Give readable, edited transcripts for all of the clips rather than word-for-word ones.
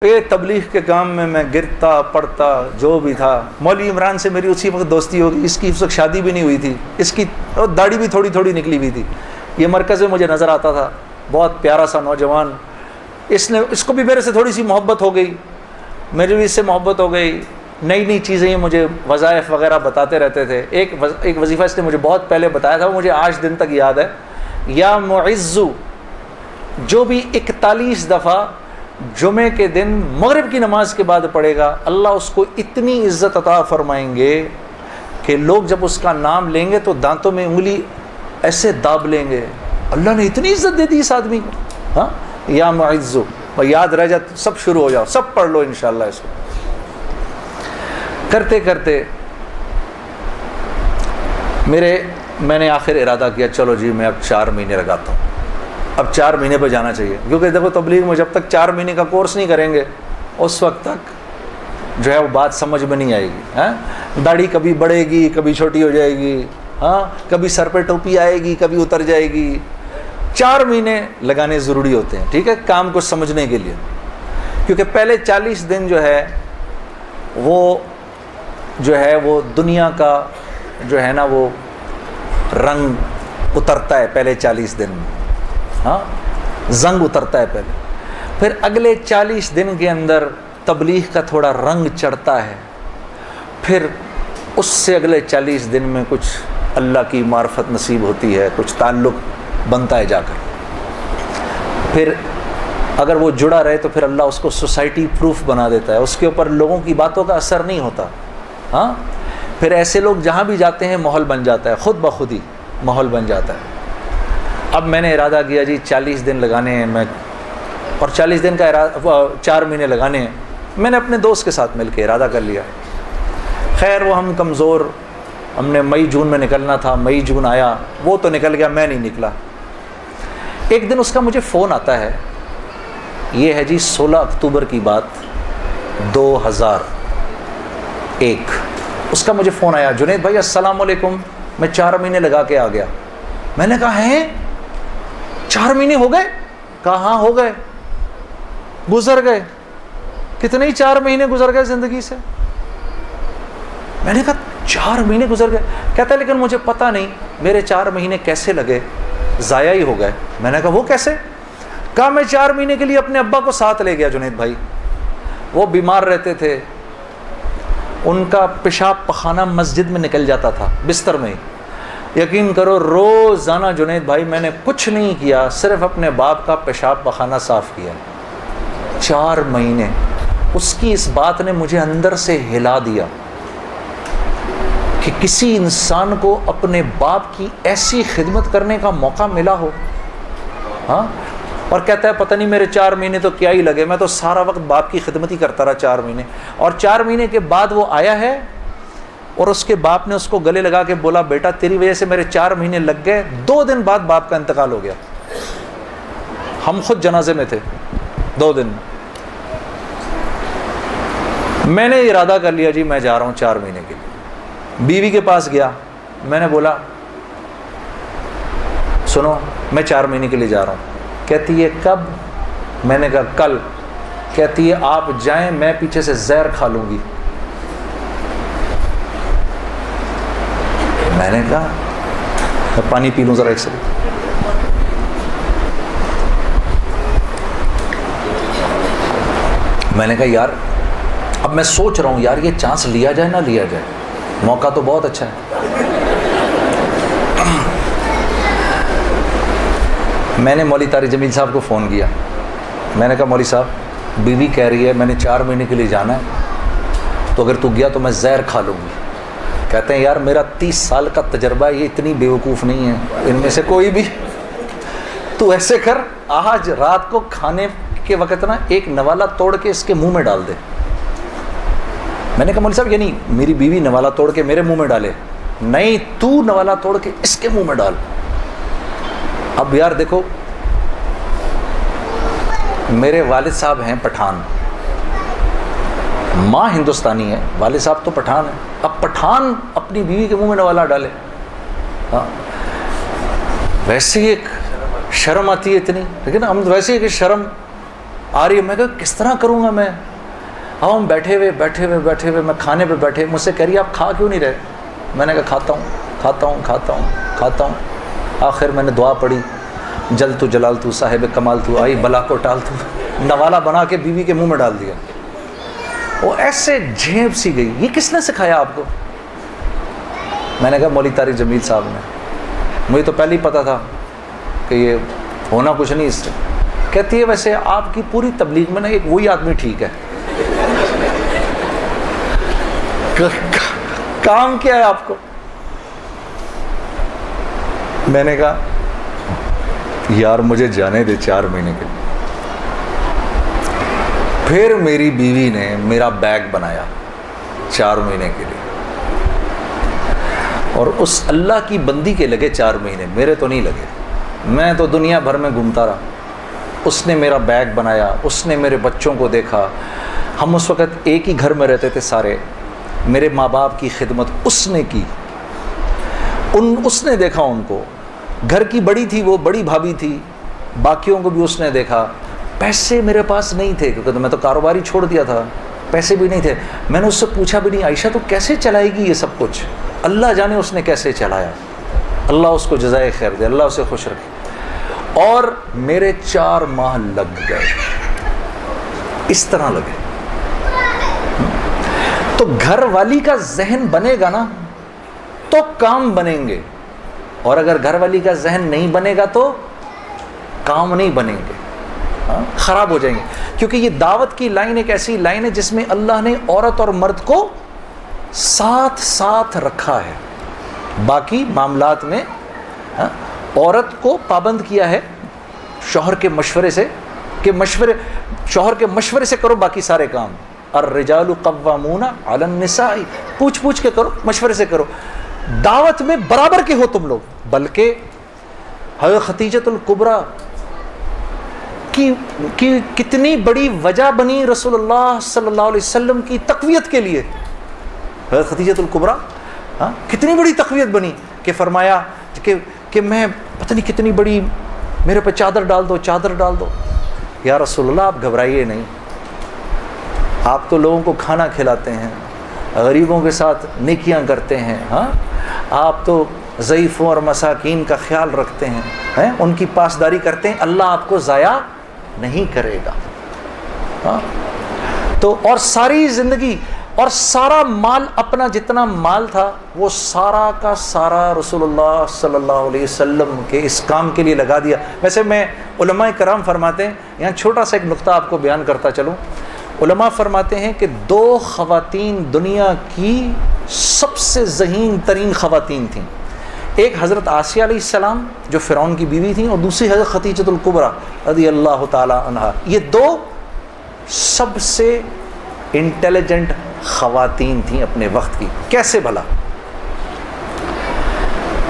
کہ تبلیغ کے کام میں گرتا پڑتا جو بھی تھا. مولوی عمران سے میری اسی وقت دوستی ہوگی. اس کی اس وقت شادی بھی نہیں ہوئی تھی, اس کی داڑھی بھی تھوڑی تھوڑی نکلی ہوئی تھی. یہ مرکز میں مجھے نظر آتا تھا, بہت پیارا سا نوجوان. اس کو بھی میرے سے تھوڑی سی محبت ہو گئی, میری بھی اس سے محبت ہو گئی. نئی نئی چیزیں یہ مجھے وظائف وغیرہ بتاتے رہتے تھے. ایک وظیفہ اس نے مجھے بہت پہلے بتایا تھا, وہ مجھے آج دن تک یاد ہے. یا معزو, جو بھی 41 دفعہ جمعے کے دن مغرب کی نماز کے بعد پڑھے گا, اللہ اس کو اتنی عزت عطا فرمائیں گے کہ لوگ جب اس کا نام لیں گے تو دانتوں میں انگلی ایسے داب لیں گے. اللہ نے اتنی عزت دے دی اس آدمی کو. ہاں, یا معزو, یاد رہ جائے, سب شروع ہو جاؤ, سب پڑھ لو انشاءاللہ. اس کو کرتے کرتے میں نے آخر ارادہ کیا, چلو جی میں اب 4 مہینے لگاتا ہوں. اب 4 مہینے پہ جانا چاہیے, کیونکہ دیکھو تبلیغ میں جب تک 4 مہینے کا کورس نہیں کریں گے اس وقت تک جو ہے وہ بات سمجھ میں نہیں آئے گی. داڑھی کبھی بڑھے گی, کبھی چھوٹی ہو جائے گی, ہاں کبھی سر پہ ٹوپی آئے گی, کبھی اتر جائے گی. 4 مہینے لگانے ضروری ہوتے ہیں, ٹھیک ہے, کام کو سمجھنے کے لیے. کیونکہ پہلے 40 دن جو ہے وہ دنیا کا جو ہے نا وہ رنگ اترتا ہے پہلے 40 دن میں. ہاں, زنگ اترتا ہے پہلے. پھر اگلے 40 دن کے اندر تبلیغ کا تھوڑا رنگ چڑھتا ہے. پھر اس سے اگلے 40 دن میں کچھ اللہ کی معرفت نصیب ہوتی ہے, کچھ تعلق بنتا ہے جا کر. پھر اگر وہ جڑا رہے تو پھر اللہ اس کو سوسائٹی پروف بنا دیتا ہے, اس کے اوپر لوگوں کی باتوں کا اثر نہیں ہوتا. ہاں, پھر ایسے لوگ جہاں بھی جاتے ہیں ماحول بن جاتا ہے, خود بخود ہی ماحول بن جاتا ہے. اب میں نے ارادہ کیا جی 40 دن لگانے ہیں میں, اور 40 دن کا 4 مہینے لگانے ہیں. میں نے اپنے دوست کے ساتھ مل کے ارادہ کر لیا. خیر وہ ہم کمزور, ہم نے مئی جون میں نکلنا تھا, مئی جون آیا, وہ تو نکل گیا, میں نہیں نکلا. ایک دن اس کا مجھے فون آتا ہے, یہ ہے جی 16 اکتوبر کی بات 2001. اس کا مجھے فون آیا, جنید بھائی السلام علیکم, میں 4 مہینے لگا کے آ گیا. میں نے کہا ہیں 4 مہینے ہو گئے؟ کہا ہاں ہو گئے. گزر گئے کتنے ہی 4 مہینے گزر گئے زندگی سے. میں نے کہا 4 مہینے گزر گئے. کہتا ہے لیکن مجھے پتہ نہیں میرے 4 مہینے کیسے لگے, ضائع ہی ہو گئے. میں نے کہا وہ کیسے؟ کہا میں 4 مہینے کے لیے اپنے ابا کو ساتھ لے گیا جنید بھائی, وہ بیمار رہتے تھے, ان کا پیشاب پخانہ مسجد میں نکل جاتا تھا بستر میں ہی. یقین کرو روزانہ جنید بھائی میں نے کچھ نہیں کیا, صرف اپنے باپ کا پیشاب پخانہ صاف کیا. 4 مہینے. اس کی اس بات نے مجھے اندر سے ہلا دیا کہ کسی انسان کو اپنے باپ کی ایسی خدمت کرنے کا موقع ملا ہو. ہاں, اور کہتا ہے پتہ نہیں میرے 4 مہینے تو کیا ہی لگے, میں تو سارا وقت باپ کی خدمت ہی کرتا رہا 4 مہینے. اور 4 مہینے کے بعد وہ آیا ہے اور اس کے باپ نے اس کو گلے لگا کے بولا بیٹا تیری وجہ سے میرے 4 مہینے لگ گئے. 2 دن بعد باپ کا انتقال ہو گیا. ہم خود جنازے میں تھے 2 دن. میں نے ارادہ کر لیا جی میں جا رہا ہوں 4 مہینے کے لیے. بیوی کے پاس گیا, میں نے بولا سنو میں 4 مہینے کے لیے جا رہا ہوں. کہتی ہے کب؟ میں نے کہا کل. کہتی ہے آپ جائیں, میں پیچھے سے زہر کھا لوں گی. میں نے کہا میں پانی پی لوں ذرا ایک سیکنڈ. میں نے کہا یار اب میں سوچ رہا ہوں یار یہ چانس لیا جائے نہ لیا جائے, موقع تو بہت اچھا ہے. میں نے مولوی طارق جمیل صاحب کو فون کیا. میں نے کہا مولوی صاحب بیوی کہہ رہی ہے میں نے 4 مہینے کے لیے جانا ہے, تو اگر تو گیا تو میں زہر کھا لوں گی. کہتے ہیں یار میرا 30 سال کا تجربہ, یہ اتنی بیوقوف نہیں ہے ان میں سے کوئی بھی. تو ایسے کر آج رات کو کھانے کے وقت نا ایک نوالا توڑ کے اس کے منہ میں ڈال دے. میں نے کہا مولوی صاحب یعنی میری بیوی نوالا توڑ کے میرے منہ میں ڈالے؟ نہیں, تو نوالا توڑ کے اس کے منہ میں ڈال. اب یار دیکھو میرے والد صاحب ہیں پٹھان, ماں ہندوستانی ہے, والد صاحب تو پٹھان ہے. اب پٹھان اپنی بیوی کے منہ میں نوالا ڈالے. ہاں ویسے ہی ایک شرم آتی ہے اتنی, لیکن ہم ویسے ہی کہ شرم آ رہی ہے. میں کہا کس طرح کروں گا میں؟ اب ہم بیٹھے ہوئے میں کھانے پہ بیٹھے, مجھ سے کہہ رہی ہے آپ کھا کیوں نہیں رہے؟ میں نے کہا کھاتا ہوں. آخر میں نے دعا پڑھی, جل تو جلال تو صاحب کمال تو, آئی بلا کو ٹال تو, نوالا بنا کے بیوی کے منہ میں ڈال دیا. وہ ایسے جھیپ سی گئی. یہ کس نے سکھایا آپ کو؟ میں نے کہا مولوی طارق جمیل صاحب نے. مجھے تو پہلے ہی پتا تھا کہ یہ ہونا کچھ نہیں اس سے. کہتی ہے ویسے آپ کی پوری تبلیغ میں نا ایک وہی آدمی ٹھیک ہے. کام کیا ہے آپ کو؟ میں نے کہا یار مجھے جانے دے 4 مہینے کے لیے. پھر میری بیوی نے میرا بیگ بنایا 4 مہینے کے لیے, اور اس اللہ کی بندی کے لگے 4 مہینے, میرے تو نہیں لگے. میں تو دنیا بھر میں گھومتا رہا. اس نے میرا بیگ بنایا, اس نے میرے بچوں کو دیکھا. ہم اس وقت ایک ہی گھر میں رہتے تھے سارے. میرے ماں باپ کی خدمت اس نے کی, اس نے دیکھا ان کو. گھر کی بڑی تھی وہ, بڑی بھابھی تھی, باقیوں کو بھی اس نے دیکھا. پیسے میرے پاس نہیں تھے کیونکہ میں تو کاروبار ہی چھوڑ دیا تھا, پیسے بھی نہیں تھے. میں نے اس سے پوچھا بھی نہیں عائشہ تو کیسے چلائے گی یہ سب کچھ؟ اللہ جانے اس نے کیسے چلایا. اللہ اس کو جزائے خیر دے, اللہ اسے خوش رکھے. اور میرے 4 ماہ لگ گئے, اس طرح لگے. تو گھر والی کا ذہن بنے گا نا تو کام بنیں گے, اور اگر گھر والی کا ذہن نہیں بنے گا تو کام نہیں بنیں گے, خراب ہو جائیں گے. کیونکہ یہ دعوت کی لائن ایک ایسی لائن ہے جس میں اللہ نے عورت اور مرد کو ساتھ ساتھ رکھا ہے. باقی معاملات میں عورت کو پابند کیا ہے شوہر کے مشورے سے, کہ شوہر کے مشورے سے کرو باقی سارے کام. الرجال قوامون علی النساء, پوچھ کے کرو, مشورے سے کرو. دعوت میں برابر کے ہو تم لوگ. بلکہ حضرت خدیجۃ الکبریٰ کی کتنی بڑی وجہ بنی رسول اللہ صلی اللہ علیہ وسلم کی تقویت کے لیے. حضرت خدیجۃ الکبریٰ کتنی بڑی تقویت بنی کہ فرمایا کہ میں پتہ نہیں کتنی بڑی, میرے پہ چادر ڈال دو. یا رسول اللہ آپ گھبرائیے نہیں, آپ تو لوگوں کو کھانا کھلاتے ہیں, غریبوں کے ساتھ نیکیاں کرتے ہیں, آپ تو ضعیفوں اور مساکین کا خیال رکھتے ہیں, ان کی پاسداری کرتے ہیں, اللہ آپ کو ضائع نہیں کرے گا. تو اور ساری زندگی اور سارا مال, اپنا جتنا مال تھا وہ سارا کا سارا رسول اللہ صلی اللہ علیہ وسلم کے اس کام کے لیے لگا دیا. ویسے میں علماء کرام فرماتے ہیں, یہاں چھوٹا سا ایک نقطہ آپ کو بیان کرتا چلوں. علماء فرماتے ہیں کہ 2 خواتین دنیا کی سب سے ذہین ترین خواتین تھیں. ایک حضرت آسیہ علیہ السلام جو فرعون کی بیوی تھیں, اور دوسری حضرت خدیجۃ الکبریٰ رضی اللہ تعالی عنہا. یہ 2 سب سے انٹیلیجنٹ خواتین تھیں اپنے وقت کی. کیسے بھلا؟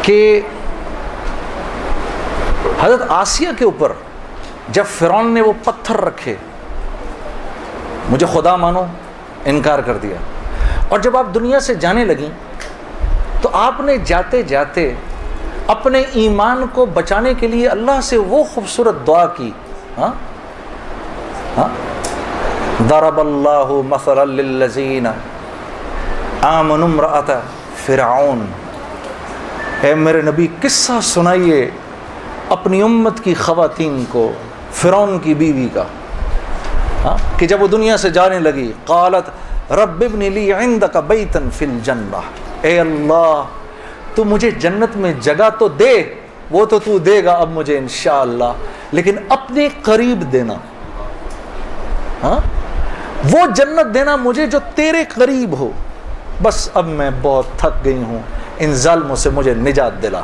کہ حضرت آسیہ کے اوپر جب فرعون نے وہ پتھر رکھے, مجھے خدا مانو, انکار کر دیا, اور جب آپ دنیا سے جانے لگیں تو آپ نے جاتے جاتے اپنے ایمان کو بچانے کے لیے اللہ سے وہ خوبصورت دعا کی. ضرب اللہ مثلا للذین آمنوا امرأۃ فرعون. اے میرے نبی قصہ سنائیے اپنی امت کی خواتین کو فرعون کی بیوی کا, کہ جب وہ دنیا سے جانے لگی, قالت رب ابن لی عندک بیتا فی الجنہ, اے اللہ تو مجھے جنت میں جگہ تو دے, وہ تو دے گا اب مجھے انشاءاللہ, لیکن اپنے قریب دینا, وہ جنت دینا مجھے جو تیرے قریب ہو. بس اب میں بہت تھک گئی ہوں, ان ظالموں سے مجھے نجات دلا.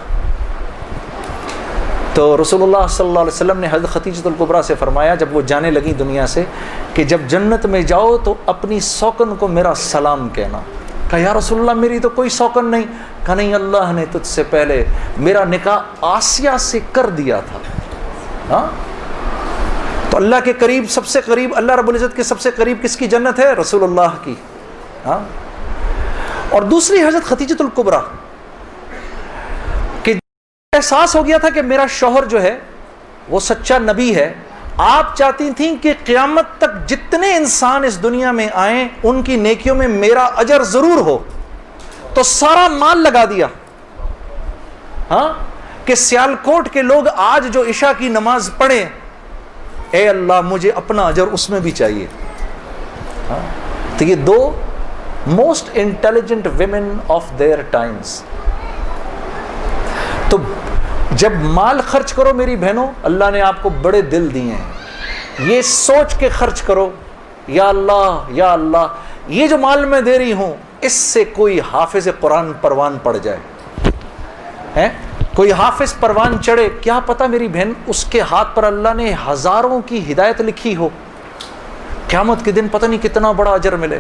تو رسول اللہ صلی اللہ علیہ وسلم نے حضرت خدیجۃ الکبریٰ سے فرمایا جب وہ جانے لگی دنیا سے, کہ جب جنت میں جاؤ تو اپنی سوکن کو میرا سلام کہنا. کہا یا رسول اللہ میری تو کوئی سوکن نہیں. کہا نہیں, اللہ نے تجھ سے پہلے میرا نکاح آسیہ سے کر دیا تھا. تو اللہ کے قریب, سب سے قریب, اللہ رب العزت کے سب سے قریب کس کی جنت ہے؟ رسول اللہ کی. اور دوسری حضرت خدیجۃ الکبریٰ, کہ احساس ہو گیا تھا کہ میرا شوہر جو ہے وہ سچا نبی ہے, آپ چاہتی تھیں کہ قیامت تک جتنے انسان اس دنیا میں آئیں ان کی نیکیوں میں میرا اجر ضرور ہو، تو سارا مال لگا دیا. ہاں کہ سیالکوٹ کے لوگ آج جو عشاء کی نماز پڑھیں، اے اللہ مجھے اپنا اجر اس میں بھی چاہیے. تو یہ دو most intelligent women of their times. تو جب مال خرچ کرو میری بہنوں، اللہ نے آپ کو بڑے دل دیے ہیں، یہ سوچ کے خرچ کرو، یا اللہ یا اللہ یہ جو مال میں دے رہی ہوں اس سے کوئی حافظ قرآن پروان پڑ جائے، کوئی حافظ پروان چڑھے، کیا پتہ میری بہن اس کے ہاتھ پر اللہ نے ہزاروں کی ہدایت لکھی ہو، قیامت کے دن پتہ نہیں کتنا بڑا اجر ملے.